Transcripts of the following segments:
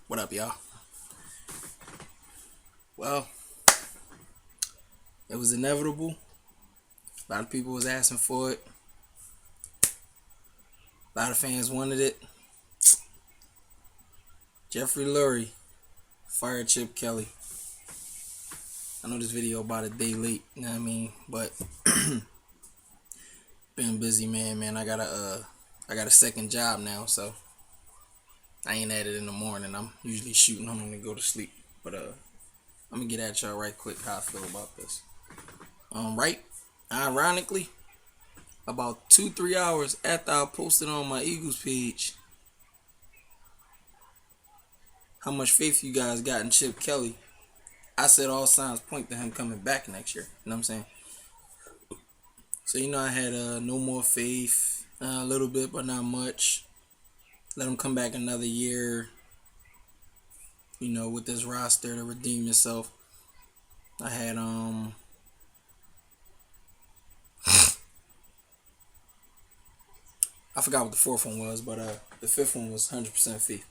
What up, y'all? Well, it was inevitable. A lot of people was asking for it. A lot of fans wanted it. Jeffrey Lurie fired Chip Kelly. I know this video about a day late, you know what I mean? But been busy, man. I got a second job now, so I ain't at it in the morning. I'm usually shooting home to go to sleep. But I'm gonna get at y'all right quick how I feel about this. Right? Ironically, about 2-3 hours after I posted on my Eagles page how much faith you guys got in Chip Kelly, I said all signs point to him coming back next year. You know what I'm saying? So, I had no more faith, a little bit, but not much. Let him come back another year, with this roster to redeem himself. I had, I forgot what the fourth one was, but the fifth one was 100% faith.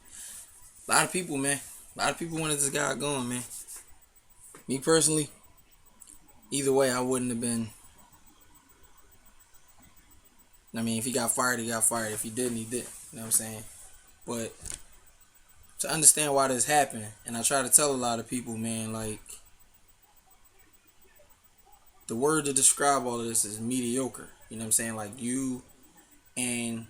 A lot of people, man. A lot of people wanted this guy going, man. Me personally, either way, I wouldn't have been. I mean, if he got fired, he got fired. If he didn't, he didn't. You know what I'm saying? But to understand why this happened, and I try to tell a lot of people, man, like, the word to describe all of this is mediocre. You know what I'm saying? Like, and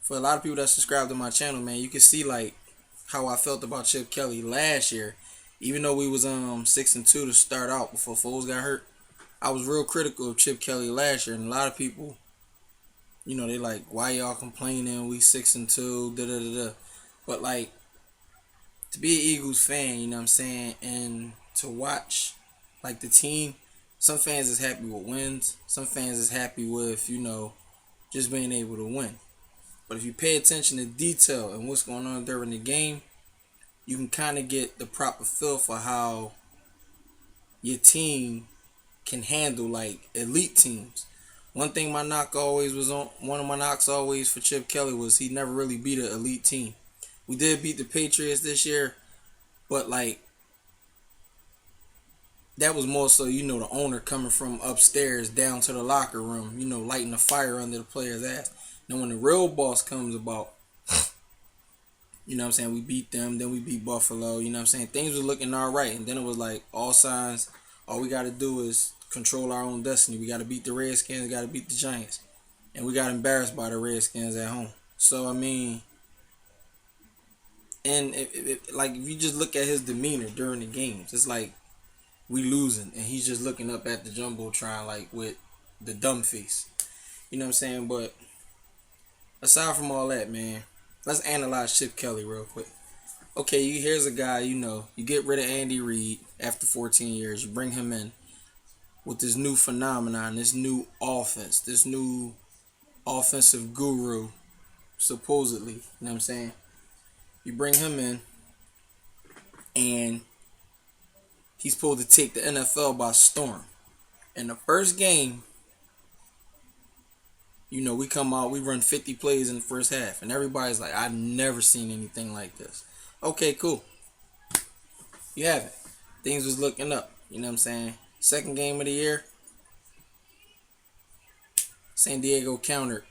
for a lot of people that subscribe to my channel, man, you can see, like, how I felt about Chip Kelly last year. Even though we was 6-2 to start out before Foles got hurt, I was real critical of Chip Kelly last year, and a lot of people, they like, why y'all complaining? We 6-2, da da da da. But like, to be an Eagles fan, you know what I'm saying, and to watch like the team, some fans is happy with wins, some fans is happy with just being able to win. But if you pay attention to detail and what's going on during the game, you can kind of get the proper feel for how your team can handle like elite teams. One of my knocks always for Chip Kelly was he never really beat an elite team. We did beat the Patriots this year, but like that was more so, the owner coming from upstairs down to the locker room, lighting a fire under the player's ass. Now when the real boss comes about, you know what I'm saying, we beat them, then we beat Buffalo, you know what I'm saying, things were looking all right, and then it was like all signs, all we got to do is control our own destiny. We got to beat the Redskins, we got to beat the Giants, and we got embarrassed by the Redskins at home. So I mean, and like if you just look at his demeanor during the games, it's like we losing, and he's just looking up at the jumbotron like with the dumb face. You know what I'm saying? But aside from all that, man, let's analyze Chip Kelly real quick. Okay, here's a guy, you get rid of Andy Reid after 14 years. You bring him in with this new phenomenon, this new offense, this new offensive guru, supposedly. You know what I'm saying? You bring him in, and he's supposed to take the NFL by storm. In the first game, we come out, we run 50 plays in the first half, and everybody's like, I've never seen anything like this. Okay, cool. You haven't. Things was looking up. You know what I'm saying? Second game of the year, San Diego countered.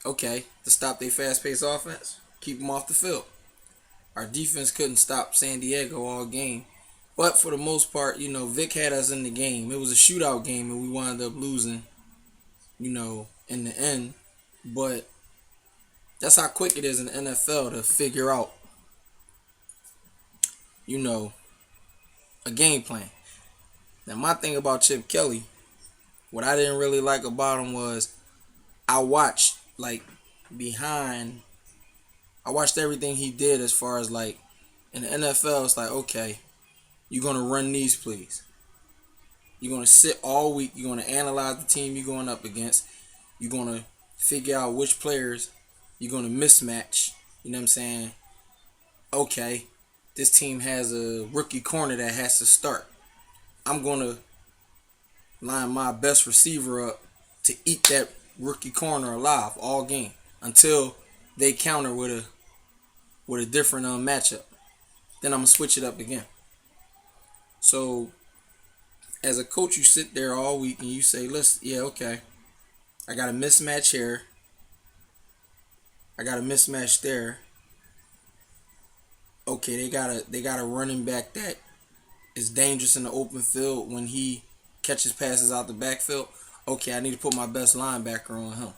Okay, to stop their fast-paced offense, keep them off the field. Our defense couldn't stop San Diego all game. But for the most part, Vic had us in the game. It was a shootout game, and we wound up losing, in the end. But that's how quick it is in the NFL to figure out, a game plan. Now, my thing about Chip Kelly, what I didn't really like about him was I watched, I watched everything he did as far as, like, in the NFL, it's like, okay, you're going to run these plays. You're going to sit all week. You're going to analyze the team you're going up against. You're going to figure out which players you're going to mismatch. You know what I'm saying? Okay, this team has a rookie corner that has to start. I'm going to line my best receiver up to eat that rookie corner alive all game until they counter with with a different matchup. Then I'm gonna switch it up again. So as a coach, you sit there all week and you say, "Listen, yeah, okay, I got a mismatch here. I got a mismatch there. Okay, they got a running back that is dangerous in the open field when he catches passes out the backfield. Okay, I need to put my best linebacker on him."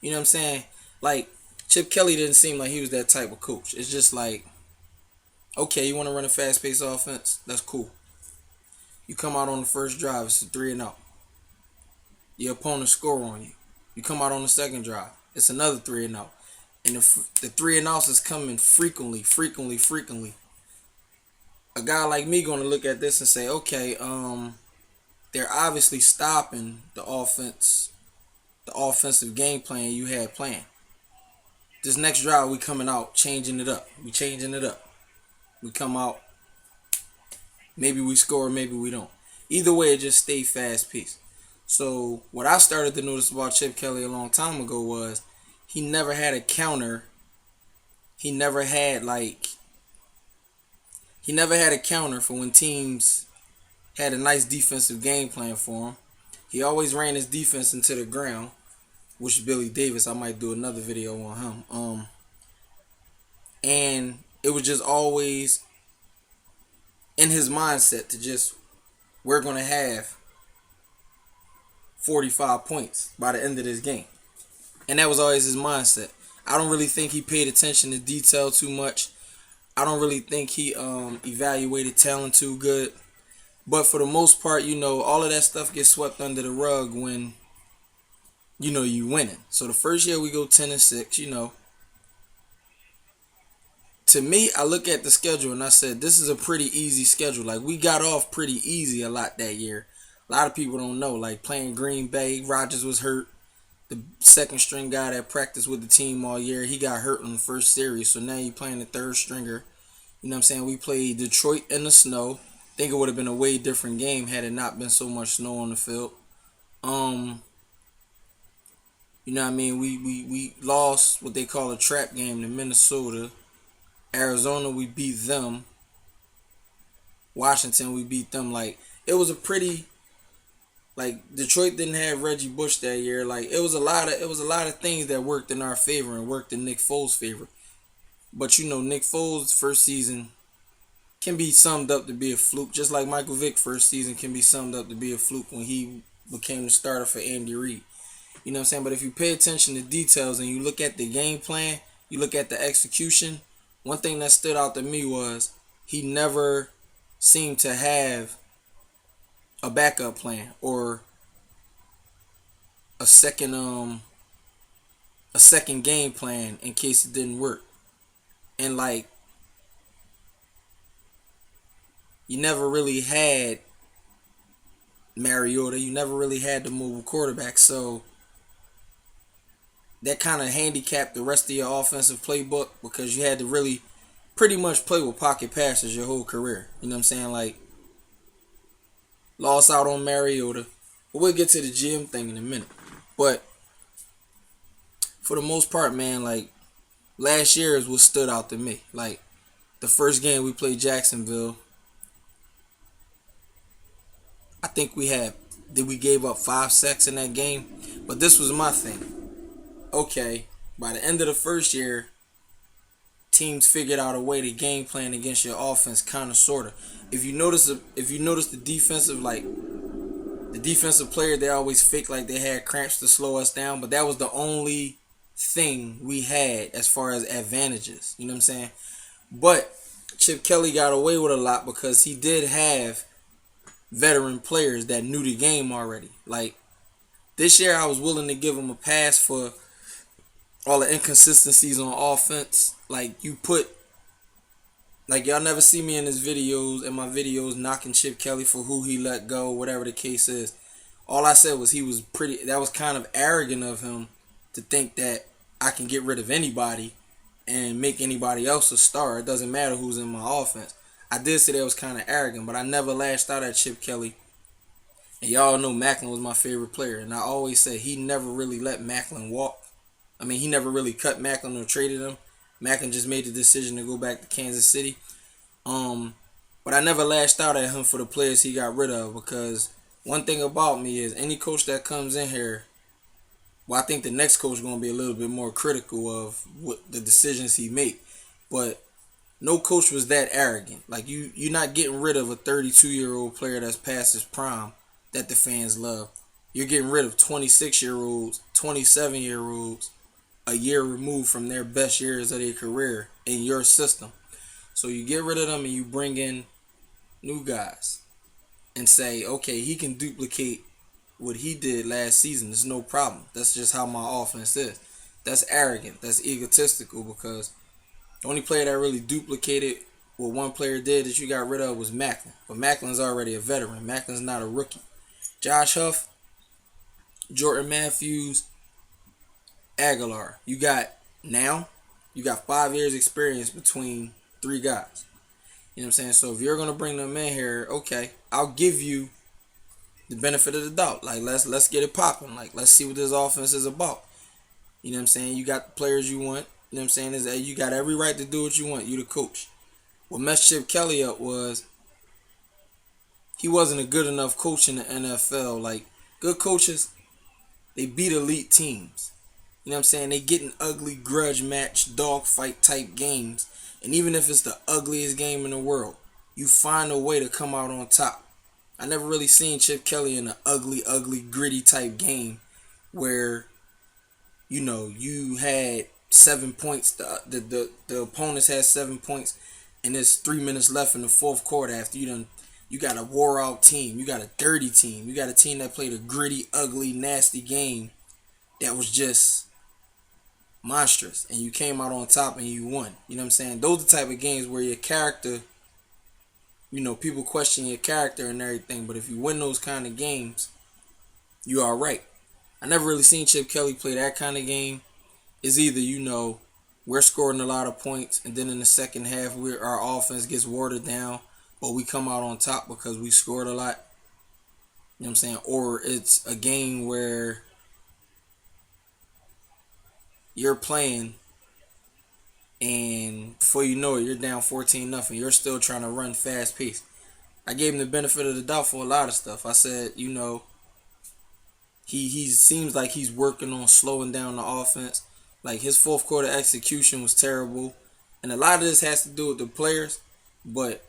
You know what I'm saying? Like, Chip Kelly didn't seem like he was that type of coach. It's just like, okay, you want to run a fast-paced offense? That's cool. You come out on the first drive, it's a 3-and-out. Your opponent score on you. You come out on the second drive, it's another 3-and-out. And the 3-and-outs is coming frequently. A guy like me going to look at this and say, okay, they're obviously stopping the offensive game plan you had planned. This next drive, we coming out changing it up. We changing it up. We come out, maybe we score, maybe we don't. Either way, it just stay fast paced. So what I started to notice about Chip Kelly a long time ago was he never had a counter. He never had a counter for when teams had a nice defensive game plan for him. He always ran his defense into the ground, which is Billy Davis. I might do another video on him. And it was just always in his mindset to just, we're going to have 45 points by the end of this game. And that was always his mindset. I don't really think he paid attention to detail too much. I don't really think he evaluated talent too good. But for the most part, all of that stuff gets swept under the rug when, you winning. So the first year we go 10-6, To me, I look at the schedule and I said, this is a pretty easy schedule. Like, we got off pretty easy a lot that year. A lot of people don't know. Like, playing Green Bay, Rodgers was hurt. The second string guy that practiced with the team all year, he got hurt in the first series. So now you're playing the third stringer. You know what I'm saying? We played Detroit in the snow. I think it would have been a way different game had it not been so much snow on the field. You know what I mean? We lost what they call a trap game to Minnesota. Arizona, we beat them. Washington, we beat them. Like, it was a pretty, like, Detroit didn't have Reggie Bush that year. Like, it was a lot of things that worked in our favor and worked in Nick Foles' favor. But Nick Foles' first season can be summed up to be a fluke, just like Michael Vick's first season can be summed up to be a fluke when he became the starter for Andy Reid. You know what I'm saying? But if you pay attention to details and you look at the game plan, you look at the execution, one thing that stood out to me was he never seemed to have a backup plan or a second game plan in case it didn't work. And like, you never really had Mariota, you never really had the mobile quarterback, so that kind of handicapped the rest of your offensive playbook because you had to really pretty much play with pocket passes your whole career. You know what I'm saying? Like, lost out on Mariota. But we'll get to the GM thing in a minute. But for the most part, man, like, last year is what stood out to me. Like, the first game we played Jacksonville, I think we gave up 5 sacks in that game. But this was my thing. Okay, by the end of the first year, teams figured out a way to game plan against your offense, kind of, sort of. If you notice the defensive player, they always fake like they had cramps to slow us down, but that was the only thing we had as far as advantages. You know what I'm saying? But Chip Kelly got away with a lot because he did have veteran players that knew the game already. Like, this year I was willing to give him a pass for all the inconsistencies on offense. Like, y'all never see me in my videos knocking Chip Kelly for who he let go, whatever the case is. All I said was that was kind of arrogant of him to think that I can get rid of anybody and make anybody else a star. It doesn't matter who's in my offense. I did say that was kind of arrogant, but I never lashed out at Chip Kelly. And y'all know Macklin was my favorite player. And I always say he never really let Macklin walk. I mean, he never really cut Macklin or traded him. Macklin just made the decision to go back to Kansas City. Um, but I never lashed out at him for the players he got rid of, because one thing about me is any coach that comes in here, well, I think the next coach is going to be a little bit more critical of what the decisions he make. But no coach was that arrogant. Like you're not getting rid of a 32-year-old player that's past his prime that the fans love. You're getting rid of 26-year-olds, 27-year-olds, a year removed from their best years of their career in your system. So you get rid of them and you bring in new guys and say, okay, he can duplicate what he did last season. There's no problem. That's just how my offense is. That's arrogant. That's egotistical, because the only player that really duplicated what one player did that you got rid of was Macklin. But Macklin's already a veteran. Macklin's not a rookie. Josh Huff, Jordan Matthews, Aguilar. You got 5 years experience between three guys. You know what I'm saying? So if you're gonna bring them in here, okay, I'll give you the benefit of the doubt. Like let's get it popping. Like let's see what this offense is about. You know what I'm saying? You got the players you want. You know what I'm saying? Is that you got every right to do what you want. You the coach. What messed Chip Kelly up was he wasn't a good enough coach in the NFL. Like good coaches, they beat elite teams. You know what I'm saying? They get in ugly grudge match, dogfight type games. And even if it's the ugliest game in the world, you find a way to come out on top. I never really seen Chip Kelly in an ugly, gritty type game where, you had 7 points. The opponents had 7 points, and there's 3 minutes left in the fourth quarter after you got a wore out team. You got a dirty team. You got a team that played a gritty, ugly, nasty game that was just monstrous, and you came out on top and you won. You know what I'm saying? Those are the type of games where your character, people question your character and everything, but if you win those kind of games, you are right. I never really seen Chip Kelly play that kind of game. It's either, we're scoring a lot of points, and then in the second half, our offense gets watered down, but we come out on top because we scored a lot. You know what I'm saying? Or it's a game where you're playing, and before you know it, you're down 14-0. You're still trying to run fast pace. I gave him the benefit of the doubt for a lot of stuff. I said, he seems like he's working on slowing down the offense. Like his fourth quarter execution was terrible, and a lot of this has to do with the players. But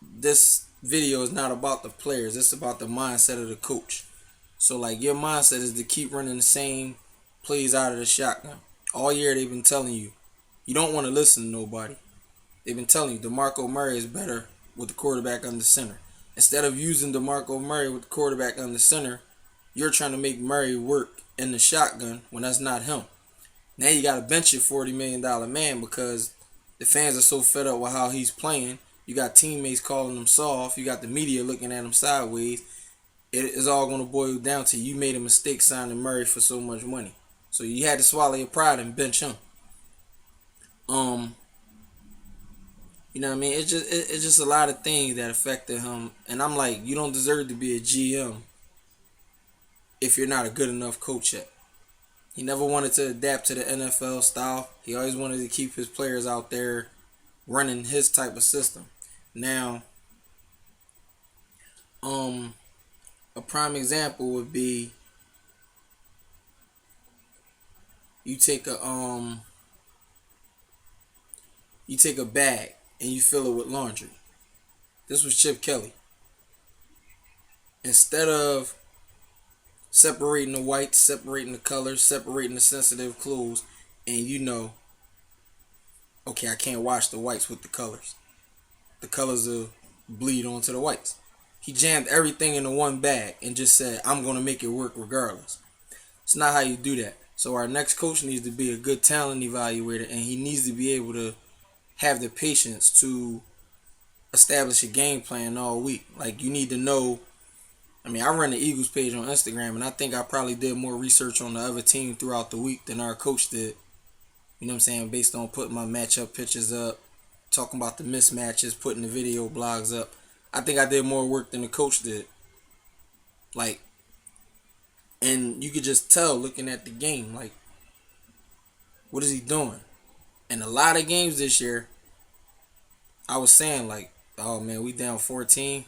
this video is not about the players. It's about the mindset of the coach. So like your mindset is to keep running the same plays out of the shotgun. All year they've been telling you, you don't want to listen to nobody. They've been telling you DeMarco Murray is better with the quarterback under center. Instead of using DeMarco Murray with the quarterback under center, you're trying to make Murray work in the shotgun when that's not him. Now you got to bench your $40 million man because the fans are so fed up with how he's playing. You got teammates calling him soft. You got the media looking at him sideways. It is all going to boil down to you made a mistake signing Murray for so much money. So you had to swallow your pride and bench him. You know what I mean? It's just a lot of things that affected him. And I'm like, you don't deserve to be a GM if you're not a good enough coach yet. He never wanted to adapt to the NFL style. He always wanted to keep his players out there running his type of system. Now, a prime example would be you take a bag and you fill it with laundry. This was Chip Kelly. Instead of separating the whites, separating the colors, separating the sensitive clothes, and okay, I can't wash the whites with the colors. The colors will bleed onto the whites. He jammed everything into one bag and just said, I'm going to make it work regardless. It's not how you do that. So our next coach needs to be a good talent evaluator, and he needs to be able to have the patience to establish a game plan all week. Like, you need to know. I run the Eagles page on Instagram, and I think I probably did more research on the other team throughout the week than our coach did. You know what I'm saying? Based on putting my matchup pictures up, talking about the mismatches, putting the video blogs up. I think I did more work than the coach did. Like, and you could just tell looking at the game, like, what is he doing? And a lot of games this year, I was saying like, oh man, we down 14.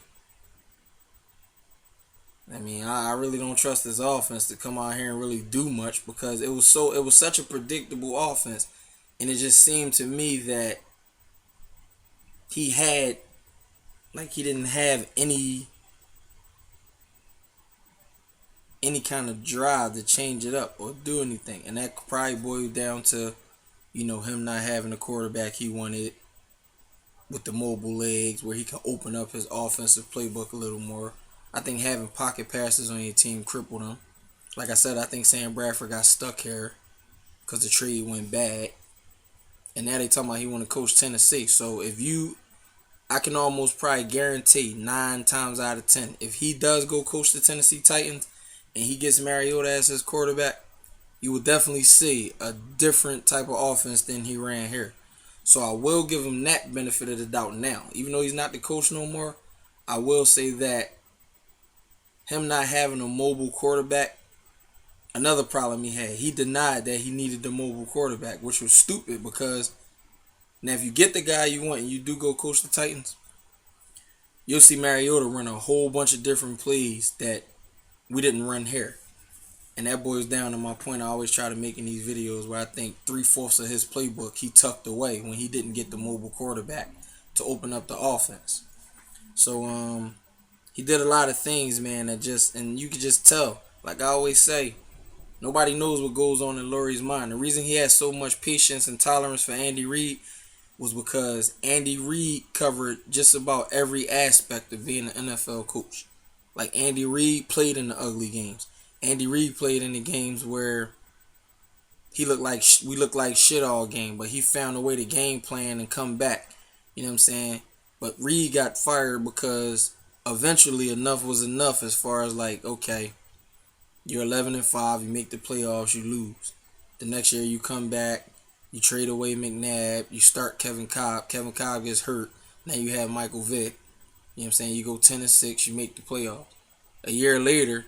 I mean, I really don't trust this offense to come out here and really do much because it was such a predictable offense, and it just seemed to me that he had like he didn't have any kind of drive to change it up or do anything, and that probably boiled down to him not having the quarterback he wanted with the mobile legs where he can open up his offensive playbook a little more. I think having pocket passes on your team crippled him. Like I said, I think Sam Bradford got stuck here because the trade went bad. And now they talking about he want to coach Tennessee. So I can almost probably guarantee 9 times out of 10, if he does go coach the Tennessee Titans and he gets Mariota as his quarterback, you will definitely see a different type of offense than he ran here. So I will give him that benefit of the doubt now. Even though he's not the coach no more, I will say that him not having a mobile quarterback, another problem he denied that he needed the mobile quarterback, which was stupid because now if you get the guy you want and you do go coach the Titans, you'll see Mariota run a whole bunch of different plays that we didn't run here. And that boils down to my point I always try to make in these videos where I think 3/4 of his playbook he tucked away when he didn't get the mobile quarterback to open up the offense. So he did a lot of things, man, and you could just tell. Like I always say, nobody knows what goes on in Lurie's mind. The reason he has so much patience and tolerance for Andy Reid was because Andy Reid covered just about every aspect of being an NFL coach. Like Andy Reid played in the ugly games. Andy Reid played in the games where we looked like shit all game, but he found a way to game plan and come back. You know what I'm saying? But Reid got fired because eventually enough was enough as far as like, okay, you're 11-5, you make the playoffs, you lose. The next year you come back, you trade away McNabb, you start Kevin Kolb. Kevin Kolb gets hurt. Now you have Michael Vick. You know what I'm saying? You go 10-6, you make the playoffs. A year later,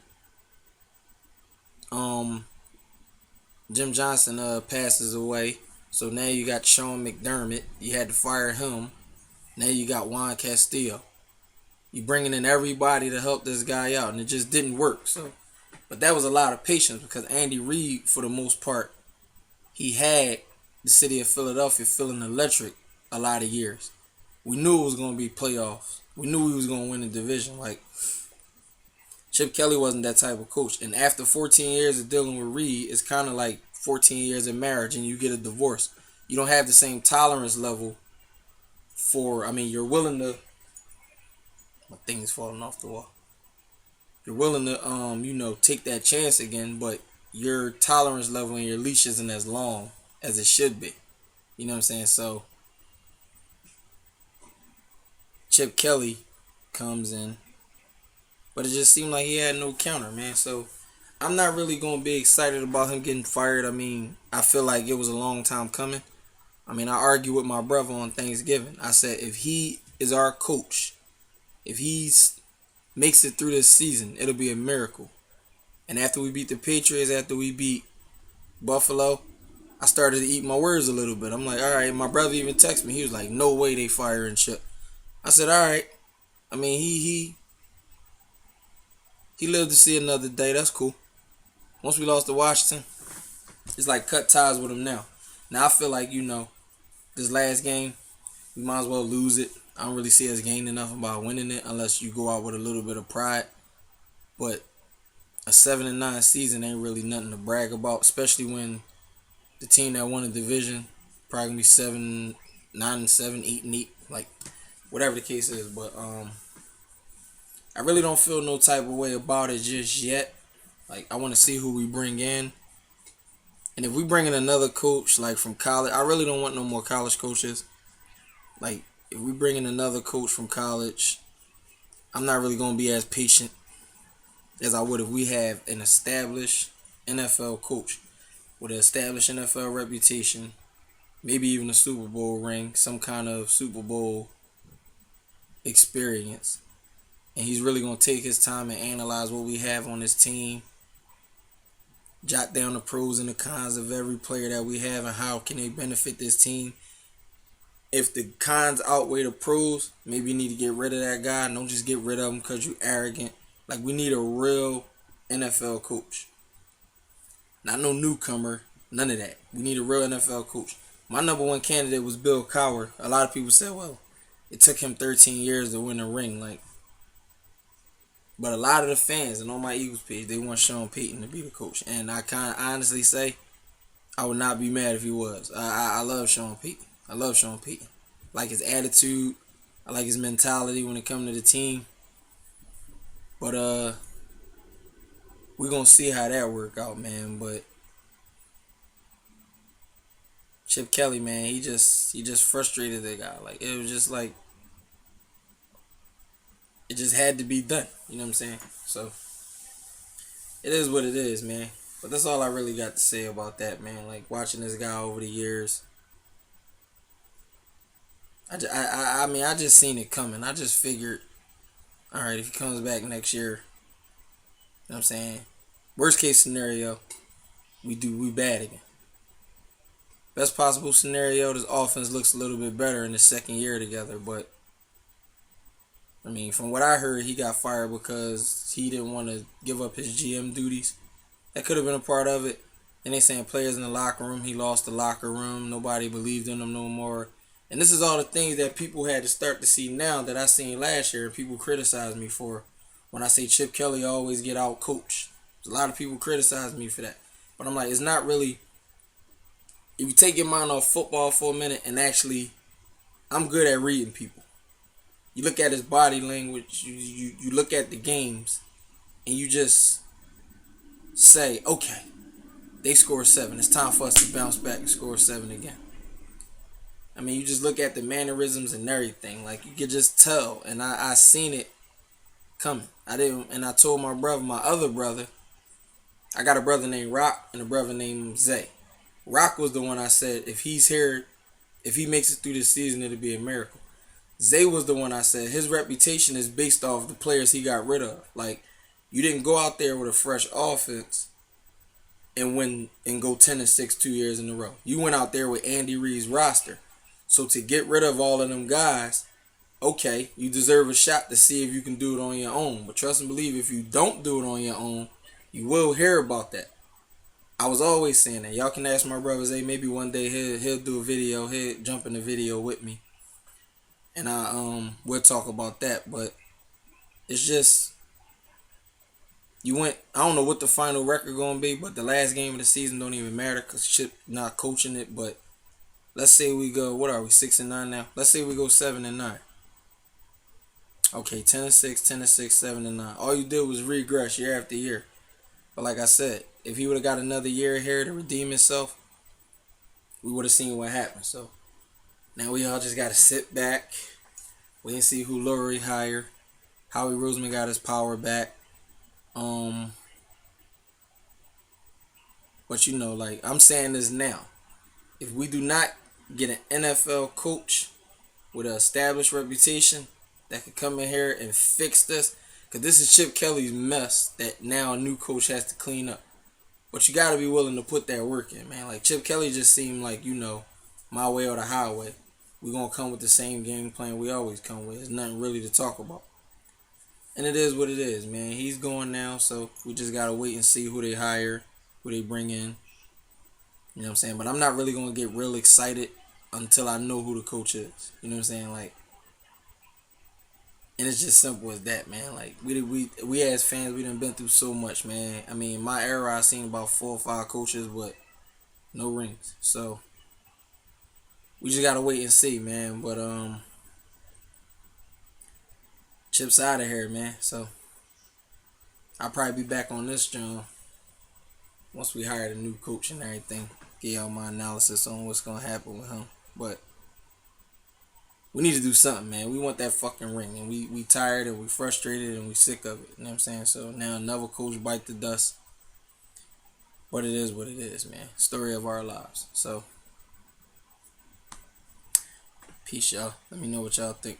Jim Johnson passes away. So now you got Sean McDermott. You had to fire him. Now you got Juan Castillo. You bringing in everybody to help this guy out, and it just didn't work. But that was a lot of patience because Andy Reid, for the most part, he had the city of Philadelphia feeling electric a lot of years. We knew it was going to be playoffs. We knew we was going to win the division. Like, Chip Kelly wasn't that type of coach. And after 14 years of dealing with Reid, it's kind of like 14 years of marriage and you get a divorce. You don't have the same tolerance level you're willing to... My thing is falling off the wall. You're willing to, take that chance again, but your tolerance level and your leash isn't as long as it should be. You know what I'm saying? So, Chip Kelly comes in, but it just seemed like he had no counter, man. So, I'm not really going to be excited about him getting fired. I mean, I feel like it was a long time coming. I mean, I argued with my brother on Thanksgiving. I said, if he is our coach, if he makes it through this season, it'll be a miracle. And after we beat the Patriots, after we beat Buffalo, I started to eat my words a little bit. I'm like, all right. My brother even texted me. He was like, no way they firing Chip. I said, all right. I mean, he lived to see another day. That's cool. Once we lost to Washington, it's like cut ties with him now. Now I feel like, this last game, we might as well lose it. I don't really see us gaining nothing by winning it unless you go out with a little bit of pride. But a 7-9 season ain't really nothing to brag about, especially when the team that won the division probably gonna be 7-9-7, 8-8, like whatever the case is. But I really don't feel no type of way about it just yet. Like, I want to see who we bring in. And if we bring in another coach, like from college, I really don't want no more college coaches. Like, if we bring in another coach from college, I'm not really going to be as patient as I would if we have an established NFL coach with an established NFL reputation, maybe even a Super Bowl ring, some kind of Super Bowl experience. And he's really going to take his time and analyze what we have on this team jot down the pros and the cons of every player that we have and how can they benefit this team. If the cons outweigh the pros, maybe you need to get rid of that guy. Don't just get rid of him because you arrogant. Like, we need a real NFL coach. Not no newcomer. None of that. We need a real NFL coach. My number one candidate was Bill Cowher. A lot of people said, well, it took him 13 years to win a ring. Like, but a lot of the fans and on my Eagles page, they want Sean Payton to be the coach. And I kind of honestly say, I would not be mad if he was. I love Sean Payton. I love Sean Payton. I like his attitude. I like his mentality when it comes to the team. But we're gonna see how that work out, man. But Chip Kelly, man, he just frustrated the guy. Like, it was just like it just had to be done. You know what I'm saying? So it is what it is, man. But that's all I really got to say about that, man. Like, watching this guy over the years, I mean, I just seen it coming. I just figured, all right, if he comes back next year, you know what I'm saying? Worst case scenario, we bad again. Best possible scenario, this offense looks a little bit better in the second year together. But I mean, from what I heard, he got fired because he didn't want to give up his GM duties. That could have been a part of it. And they saying players in the locker room, he lost the locker room. Nobody believed in him no more. And this is all the things that people had to start to see now that I seen last year. People criticize me for when I say Chip Kelly always get out coached. A lot of people criticize me for that. But I'm like, it's not really. If you take your mind off football for a minute and actually, I'm good at reading people. You look at his body language, you look at the games, and you just say, okay, they scored 7. It's time for us to bounce back and score 7 again. I mean, you just look at the mannerisms and everything. Like, you could just tell. And I seen it coming. I told my other brother, I got a brother named Rock and a brother named Zay. Rock was the one I said, if he's here, if he makes it through this season, it'll be a miracle. Zay was the one I said, his reputation is based off the players he got rid of. Like, you didn't go out there with a fresh offense and win and go 10-6 2 years in a row. You went out there with Andy Reid's roster. So to get rid of all of them guys, okay, you deserve a shot to see if you can do it on your own. But trust and believe, if you don't do it on your own, you will hear about that. I was always saying that. Y'all can ask my brother Zay. Maybe one day he'll do a video. He'll jump in the video with me, and we'll talk about that. But it's just you went. I don't know what the final record gonna be, but the last game of the season don't even matter because Chip not coaching it. But let's say we go. What are we? 6-9 now. Let's say we go 7-9. Okay, 10-6, 10-6, 7-9. All you did was regress year after year. But like I said, if he would have got another year here to redeem himself, we would have seen what happened. So now we all just got to sit back, wait and see who Lurie hire. Howie Roseman got his power back. But you know, like I'm saying this now, if we do not get an NFL coach with an established reputation that could come in here and fix this, because this is Chip Kelly's mess that now a new coach has to clean up. But you got to be willing to put that work in, man. Like, Chip Kelly just seemed like, my way or the highway. We're going to come with the same game plan we always come with. There's nothing really to talk about. And it is what it is, man. He's going now, so we just got to wait and see who they hire, who they bring in. You know what I'm saying? But I'm not really going to get real excited until I know who the coach is. You know what I'm saying? Like, and it's just simple as that, man. Like, we as fans, we done been through so much, man. I mean, my era, I seen about 4 or 5 coaches, but no rings. So we just gotta wait and see, man. But Chip's out of here, man. So I'll probably be back on this joint once we hired a new coach and everything. Give y'all my analysis on what's gonna happen with him. But we need to do something, man. We want that fucking ring. And we tired and we frustrated and we sick of it. You know what I'm saying? So now another coach bite the dust. But it is what it is, man. Story of our lives. So, peace, y'all. Let me know what y'all think.